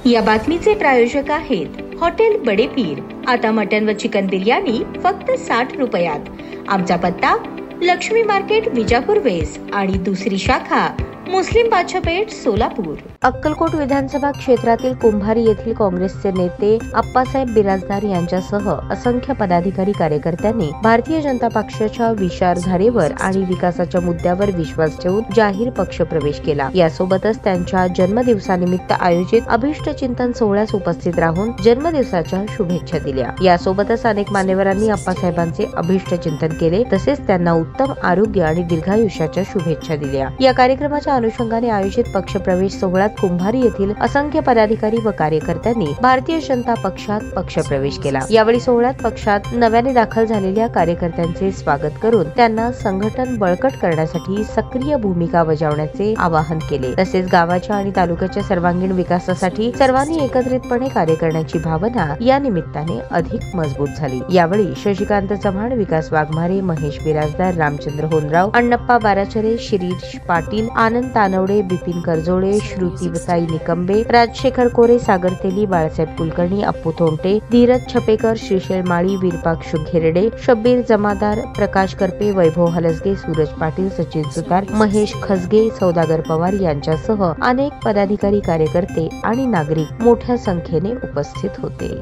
या बातमीचे प्रायोजक आहेत हॉटेल बडे पीर। आता मटन व चिकन बिर्याणी फक्त 60 रुपयात। आमचा पत्ता लक्ष्मी मार्केट विजापूर वेस्ट आणि दुसरी शाखा मुस्लिम बादशाहपेठ सोलापूर। अक्कलकोट विधानसभा क्षेत्रातील कुंभारी येथील काँग्रेसचे नेते आप्पासाहेब बिराजदार यांच्यासह असंख्य पदाधिकारी कार्यकर्त्यांनी भारतीय जनता पक्षाच्या विचारधारेवर आणि विकासाच्या मुद्द्यावर विश्वास ठेवून जाहीर पक्ष प्रवेश केला। यासोबतच त्यांच्या जन्मदिवसानिमित्त आयोजित अभिष्ट चिंतन सोहळ्यास उपस्थित राहून जन्मदिवसाच्या शुभेच्छा दिल्या। यासोबतच अनेक मान्यवरांनी आप्पासाहेबांचे अभिष्ट चिंतन केले, तसेच त्यांना उत्तम आरोग्य आणि दीर्घायुष्याच्या शुभेच्छा दिल्या। या कार्यक्रमाच्या अनुषंगाने आयोजित पक्षप्रवेश सोहळ्यात कुंभारी येथील असंख्य पदाधिकारी व कार्यकर्त्यांनी भारतीय जनता पक्षात पक्षप्रवेश केला। यावेळी सोहळ्यात पक्षात नव्याने दाखल झालेल्या कार्यकर्त्यांचे स्वागत करून त्यांना संघटन बळकट करण्यासाठी सक्रिय भूमिका बजावण्याचे आवाहन केले। तसेच गावाच्या आणि तालुक्याच्या सर्वांगीण विकासासाठी सर्वांनी एकत्रितपणे कार्य करण्याची भावना या निमित्ताने अधिक मजबूत झाली। यावेळी शशिकांत चव्हाण, विकास वाघमारे, महेश बिराजदार, रामचंद्र होनराव, अण्णप्पा बाराचरे, शिरीष पाटील, आनंद तानवडे, बिपिन करजोळे, श्रुतीसाई निकंबे, राजशेखर कोरे, सागर तेली, बाळासाहेब कुलकर्णी, अप्पू थोंटे, धीरज छपेकर, श्रीशैल माळी, वीरपाक्षू घेरडे, शब्बीर जमादार, प्रकाश करपे, वैभव हलसगे, सूरज पाटील, सचिन सुतार, महेश खसगे, सौदागर पवार यांच्यासह अनेक पदाधिकारी, कार्यकर्ते आणि नागरिक मोठ्या संख्येने उपस्थित होते।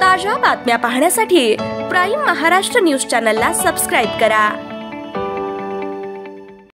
ताज्या बातम्या पाहण्यासाठी प्राईम महाराष्ट्र न्यूज चॅनलला सबस्क्राईब करा।